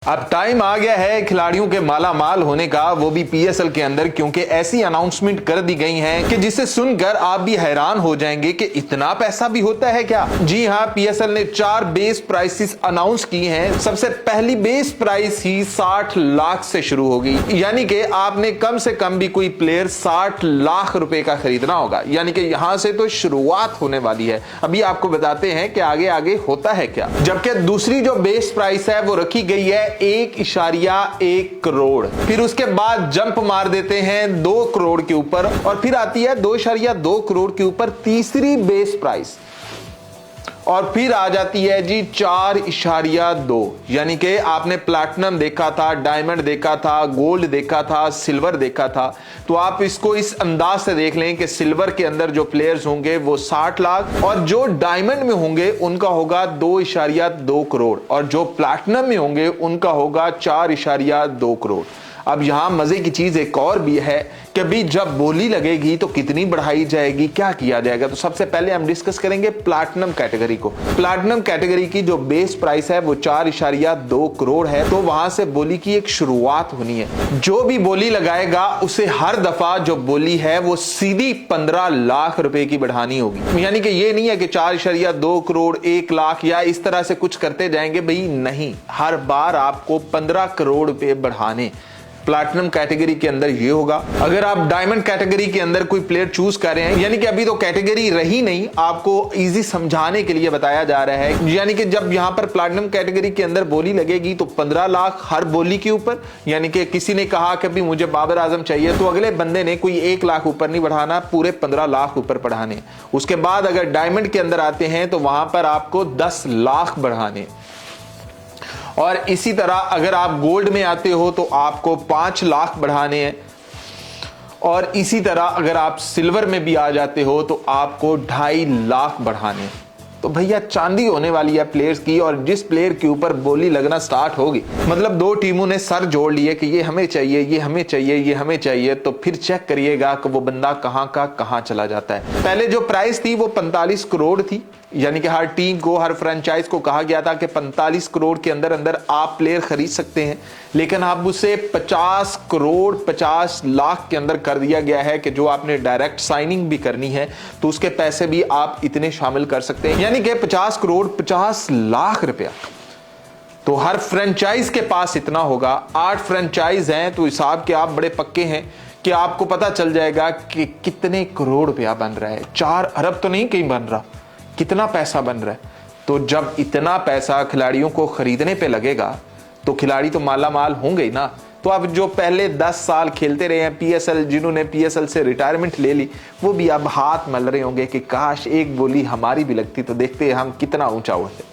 अब टाइम आ गया है खिलाड़ियों के माला माल होने का, वो भी पीएसएल के अंदर, क्योंकि ऐसी अनाउंसमेंट कर दी गई हैं कि जिसे सुनकर आप भी हैरान हो जाएंगे कि इतना पैसा भी होता है क्या। जी हां, पीएसएल ने 4 बेस प्राइसेस अनाउंस की हैं। सबसे पहली बेस प्राइस ही 60 लाख से शुरू होगी, यानी कि आपने कम से कम भी कोई प्लेयर 60 लाख रुपए का खरीदना होगा, यानी कि यहां से तो शुरुआत होने वाली है। अभी आपको बताते हैं कि आगे आगे होता है क्या। जबकि दूसरी जो बेस प्राइस है वो रखी गई है 1.1 करोड़। फिर उसके बाद जंप मार देते हैं 2 करोड़ के ऊपर, और फिर आती है 2.2 करोड़ के ऊपर तीसरी बेस प्राइस, और फिर आ जाती है जी 4.2। यानी कि आपने प्लैटिनम देखा था, डायमंड देखा था, गोल्ड देखा था, सिल्वर देखा था, तो आप इसको इस अंदाज से देख लें कि सिल्वर के अंदर जो प्लेयर्स होंगे वो 60 लाख, और जो डायमंड में होंगे उनका होगा 2.2 करोड़, और जो प्लैटिनम में होंगे उनका होगा 4.2 करोड़। अब यहां मजे की चीज एक और भी है कि अभी जब बोली लगेगी तो कितनी बढ़ाई जाएगी, क्या किया जाएगा। तो सबसे पहले हम डिस्कस करेंगे प्लैटिनम कैटेगरी को। प्लैटिनम कैटेगरी की जो बेस प्राइस है वो 4.2 करोड़ है, तो वहां से बोली की एक शुरुआत होनी है। जो भी बोली लगाएगा उसे हर दफा जो बोली है वो सीधी 15 लाख रुपए की बढ़ानी होगी। यानी कि ये नहीं है कि 4.2 करोड़ 1 लाख या इस तरह से कुछ करते जाएंगे, भाई नहीं, हर बार आपको 15 करोड़ रुपए बढ़ाने। प्लैटिनम कैटेगरी के अंदर ये होगा। अगर आप डायमंड कैटेगरी के अंदर कोई प्लेयर चूज कर रहे हैं, यानी कि अभी तो कैटेगरी रही नहीं, आपको इजी समझाने के लिए बताया जा रहा है, यानी कि जब यहां पर प्लैटिनम कैटेगरी के अंदर बोली लगेगी तो 15 लाख हर बोली के ऊपर। यानी कि किसी ने कहा कि अभी मुझे बाबर आजम चाहिए, तो अगले बंदे ने कोई 1 लाख ऊपर नहीं बढ़ाना, पूरे 15 लाख ऊपर बढ़ाने। उसके बाद अगर डायमंड के अंदर आते हैं तो वहां पर आपको 10 लाख बढ़ाने, और इसी तरह अगर आप गोल्ड में आते हो तो आपको 5 लाख बढ़ाने हैं, और इसी तरह अगर आप सिल्वर में भी आ जाते हो तो आपको 2.5 लाख बढ़ाने हैं। तो भैया चांदी होने वाली है प्लेयर्स की, और जिस प्लेयर के ऊपर बोली लगना स्टार्ट होगी, मतलब 2 टीमों ने सर जोड़ लिए कि ये हमें चाहिए, ये हमें चाहिए, ये हमें चाहिए, तो फिर चेक करिएगा कि वो बंदा कहां का कहां चला जाता है। पहले जो प्राइस थी वो 45 करोड़ थी, यानी कि हर टीम को, हर फ्रेंचाइज को कहा गया था कि 45 करोड़ के अंदर अंदर आप प्लेयर खरीद सकते हैं, लेकिन अब उसे 50 करोड़ 50 लाख के अंदर कर दिया गया है कि जो आपने डायरेक्ट साइनिंग भी करनी है तो उसके पैसे भी आप इतने शामिल कर सकते हैं, यानी कि 50 करोड़ 50 लाख रुपया। तो हर फ्रेंचाइज के पास इतना होगा। 8 फ्रेंचाइज हैं, तो हिसाब के आप बड़े पक्के हैं कि आपको पता चल जाएगा कि कितने करोड़ रुपया बन रहा है। 4 अरब तो नहीं कहीं बन रहा, कितना पैसा बन रहा है। तो जब इतना पैसा खिलाड़ियों को खरीदने पे लगेगा तो खिलाड़ी तो माला माल होंगे ही ना। तो अब जो पहले 10 साल खेलते रहे हैं पीएसएल, जिन्होंने पीएसएल से रिटायरमेंट ले ली, वो भी अब हाथ मल रहे होंगे कि काश एक बोली हमारी भी लगती तो देखते हम कितना ऊंचा उड़ते।